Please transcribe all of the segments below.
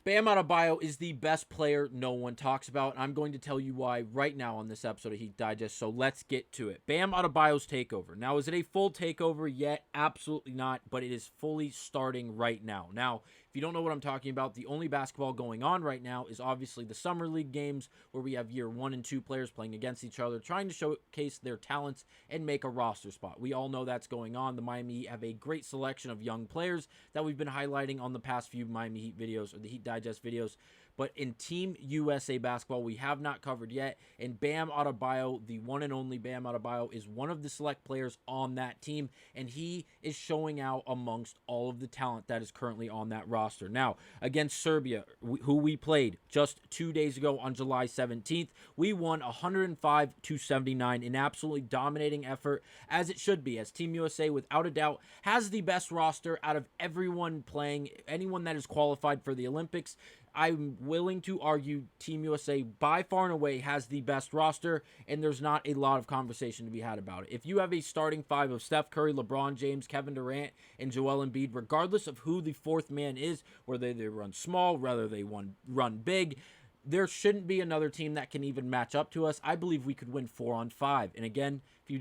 Bam Adebayo is the best player no one talks about, and I'm going to tell you why right now on this episode of Heat Digest, so let's get to it. Bam Adebayo's takeover. Now, is it a full takeover yet? Absolutely not, but it is fully starting right now. Now, if you don't know what I'm talking about, the only basketball going on right now is obviously the Summer League games, where we have year 1 and 2 players playing against each other, trying to showcase their talents and make a roster spot. We all know that's going on. The Miami Heat have a great selection of young players that we've been highlighting on the past few Miami Heat videos, or the Heat Digest videos. But in Team USA basketball, we have not covered yet. And Bam Adebayo, the one and only Bam Adebayo, is one of the select players on that team. And he is showing out amongst all of the talent that is currently on that roster. Now, against Serbia, who we played just 2 days ago on July 17th, we won 105-79, an absolutely dominating effort, as it should be, as Team USA, without a doubt, has the best roster out of everyone playing, anyone that is qualified for the Olympics. I'm willing to argue Team USA by far and away has the best roster, and there's not a lot of conversation to be had about it. If you have a starting five of Steph Curry, LeBron James, Kevin Durant, and Joel Embiid, regardless of who the fourth man is, whether they run small, whether they run big, there shouldn't be another team that can even match up to us. I believe we could win 4-on-5. And again, if you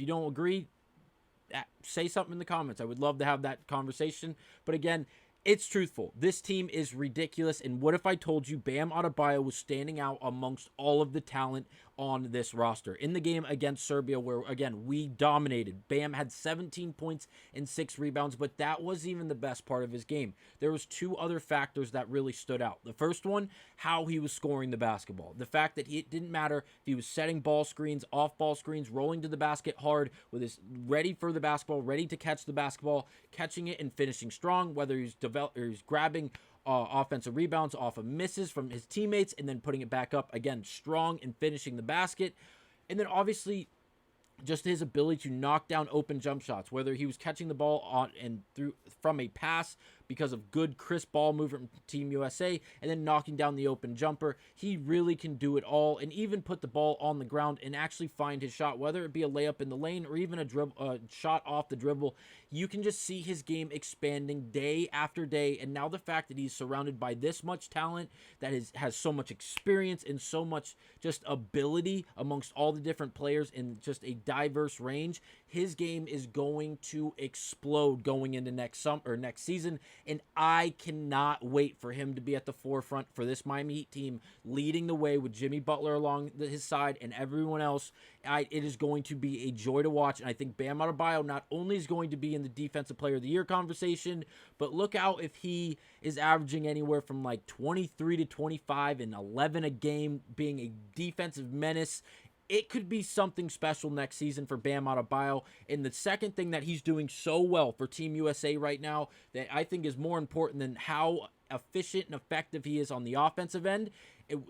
don't agree, say something in the comments. I would love to have that conversation. But again, it's truthful. This team is ridiculous. And what if I told you Bam Adebayo was standing out amongst all of the talent on this roster? In the game against Serbia, where, again, we dominated. Bam had 17 points and 6 rebounds, but that wasn't even the best part of his game. There was 2 other factors that really stood out. The first one, how he was scoring the basketball. The fact that it didn't matter if he was setting ball screens, off-ball screens, rolling to the basket hard, with his ready for the basketball, ready to catch the basketball, catching it and finishing strong, whether he's grabbing offensive rebounds off of misses from his teammates and then putting it back up, again, strong and finishing the basket. And then obviously just his ability to knock down open jump shots, whether he was catching the ball on and through from a pass because of good crisp ball movement from Team USA, and then knocking down the open jumper. He really can do it all, and even put the ball on the ground and actually find his shot, whether it be a layup in the lane or even a shot off the dribble. You can just see his game expanding day after day, and now the fact that he's surrounded by this much talent, that has so much experience and so much just ability amongst all the different players in just a diverse range, his game is going to explode going into next season. And I cannot wait for him to be at the forefront for this Miami Heat team, leading the way with Jimmy Butler along his side and everyone else. It is going to be a joy to watch. And I think Bam Adebayo not only is going to be in the Defensive Player of the Year conversation, but look out if he is averaging anywhere from like 23 to 25 and 11 a game, being a defensive menace. It could be something special next season for Bam Adebayo. And the second thing that he's doing so well for Team USA right now that I think is more important than how efficient and effective he is on the offensive end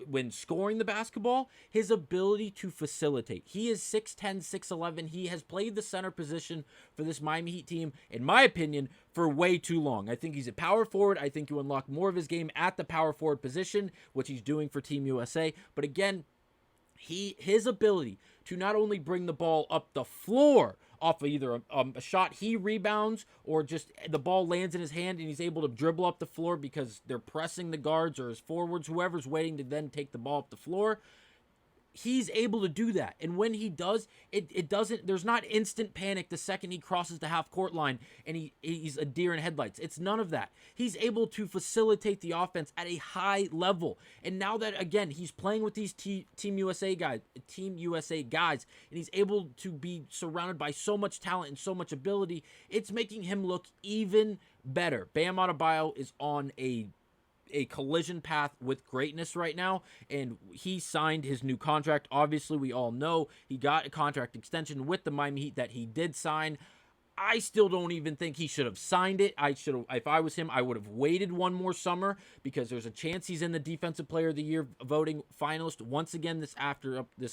when scoring the basketball, his ability to facilitate. He is 6'10", 6'11". He has played the center position for this Miami Heat team, in my opinion, for way too long. I think he's a power forward. I think you unlock more of his game at the power forward position, which he's doing for Team USA. But again, his ability to not only bring the ball up the floor off of either a shot he rebounds or just the ball lands in his hand and he's able to dribble up the floor because they're pressing the guards or his forwards, whoever's waiting to then take the ball up the floor. He's able to do that. And when he does, there's not instant panic the second he crosses the half-court line and he's a deer in headlights. It's none of that. He's able to facilitate the offense at a high level. And now that, again, he's playing with these Team USA guys, and he's able to be surrounded by so much talent and so much ability, it's making him look even better. Bam Adebayo is on a collision path with greatness right now, and he signed his new contract. Obviously, we all know he got a contract extension with the Miami Heat that he did sign. I still don't even think he should have signed it. If I was him, I would have waited one more summer because there's a chance he's in the Defensive Player of the Year voting finalist once again this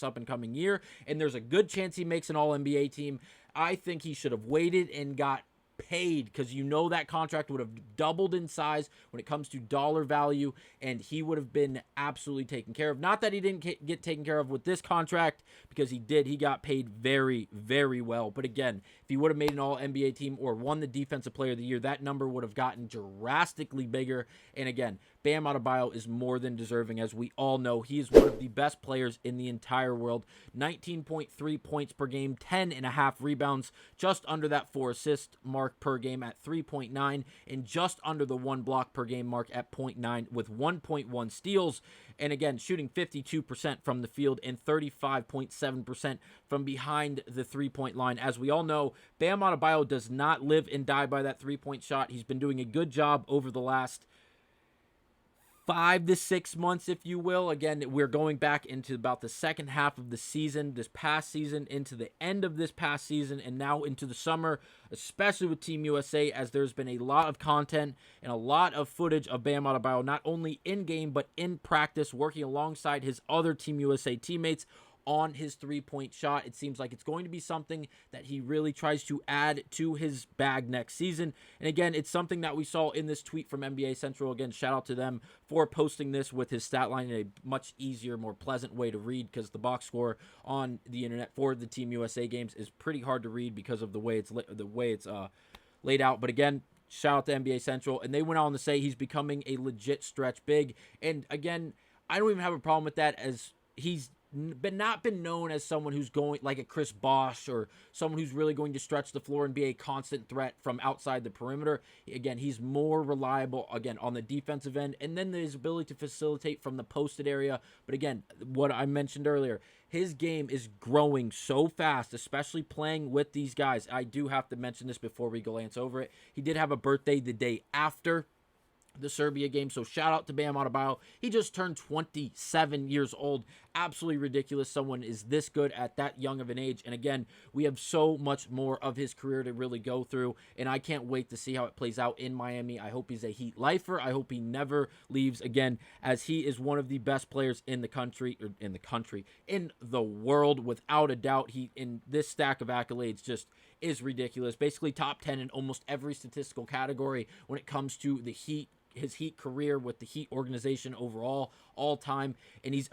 up and coming year, and there's a good chance he makes an All-NBA team. I think he should have waited and got paid, because you know that contract would have doubled in size when it comes to dollar value, and he would have been absolutely taken care of. Not that he didn't get taken care of with this contract, because he did. He got paid very, very well. But again, if he would have made an All-NBA team or won the Defensive Player of the Year, that number would have gotten drastically bigger. And again, Bam Adebayo is more than deserving. As we all know, he is one of the best players in the entire world. 19.3 points per game, 10.5 rebounds, just under that 4 assist mark per game at 3.9, and just under the 1 block per game mark at 0.9 with 1.1 steals. And again, shooting 52% from the field and 35.7% from behind the three-point line. As we all know, Bam Adebayo does not live and die by that three-point shot. He's been doing a good job over the last 5 to 6 months, if you will. Again, we're going back into about the second half of the season, this past season, into the end of this past season, and now into the summer, especially with Team USA, as there's been a lot of content and a lot of footage of Bam Adebayo, not only in-game, but in practice, working alongside his other Team USA teammates on his three-point shot. It seems like it's going to be something that he really tries to add to his bag next season. And again, it's something that we saw in this tweet from NBA Central. Again, shout out to them for posting this with his stat line in a much easier, more pleasant way to read, because the box score on the internet for the Team USA games is pretty hard to read because of the way it's laid out. But again, shout out to NBA Central. And they went on to say he's becoming a legit stretch big. And again, I don't even have a problem with that, as he's not been known as someone who's going like a Chris Bosh or someone who's really going to stretch the floor and be a constant threat from outside the perimeter. Again, he's more reliable, again, on the defensive end, and then his ability to facilitate from the posted area. But again, what I mentioned earlier, his game is growing so fast, especially playing with these guys. I do have to mention this before we glance over it. He did have a birthday the day after the Serbia game, so shout out to Bam Adebayo. He just turned 27 years old. Absolutely ridiculous someone is this good at that young of an age. And again, we have so much more of his career to really go through, and I can't wait to see how it plays out in Miami. I hope he's a Heat lifer. I hope he never leaves again, as he is one of the best players in the country, or in the world, without a doubt. He, in this stack of accolades, just is ridiculous. Basically top 10 in almost every statistical category when it comes to the Heat, his Heat career with the Heat organization overall, all time. And he's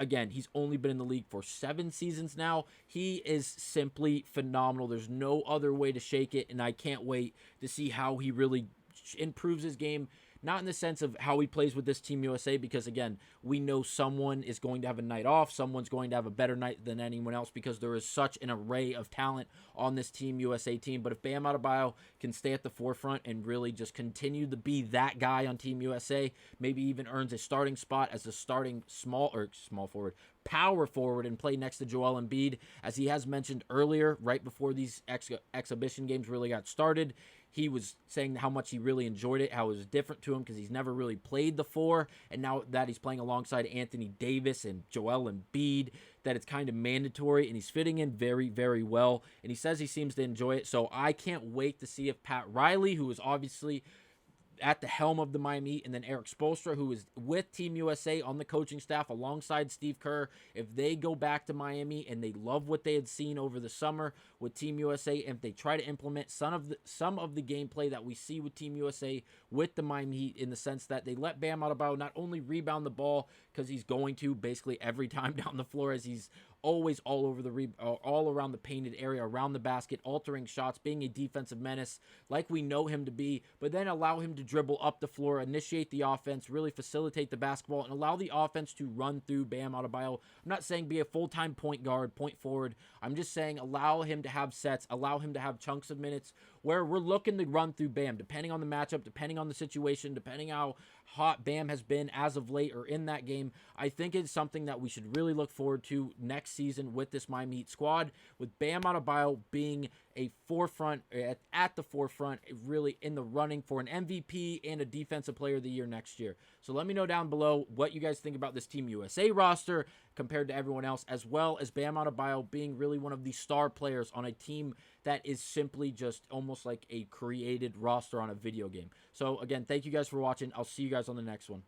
only been in the league for 7 seasons now. He is simply phenomenal. There's no other way to shake it, and I can't wait to see how he really improves his game. Not in the sense of how he plays with this Team USA, because, again, we know someone is going to have a night off. Someone's going to have a better night than anyone else, because there is such an array of talent on this Team USA team. But if Bam Adebayo can stay at the forefront and really just continue to be that guy on Team USA, maybe even earns a starting spot as a starting power forward, and play next to Joel Embiid, as he has mentioned earlier, right before these exhibition games really got started. He was saying how much he really enjoyed it, how it was different to him because he's never really played the 4, and now that he's playing alongside Anthony Davis and Joel Embiid, that it's kind of mandatory, and he's fitting in very, very well, and he says he seems to enjoy it. So I can't wait to see if Pat Riley, who is obviously at the helm of the Miami Heat, and then Eric Spoelstra, who is with Team USA on the coaching staff alongside Steve Kerr, if they go back to Miami and they love what they had seen over the summer with Team USA, and if they try to implement some of the gameplay that we see with Team USA with the Miami Heat, in the sense that they let Bam Adebayo not only rebound the ball, because he's going to basically every time down the floor, as he's always all around the painted area, around the basket, altering shots, being a defensive menace like we know him to be, but then allow him to dribble up the floor, initiate the offense, really facilitate the basketball, and allow the offense to run through Bam Adebayo. I'm not saying be a full-time point guard, point forward. I'm just saying allow him to have sets, allow him to have chunks of minutes where we're looking to run through Bam, depending on the matchup, depending on the situation, depending how hot Bam has been as of late or in that game. I think it's something that we should really look forward to next season with this Miami Heat squad, with Bam Adebayo being a forefront, at the forefront, really in the running for an MVP and a Defensive Player of the Year next year. So let me know down below what you guys think about this Team USA roster compared to everyone else, as well as Bam Adebayo being really one of the star players on a team that is simply just almost like a created roster on a video game. So again, thank you guys for watching. I'll see you guys on the next one.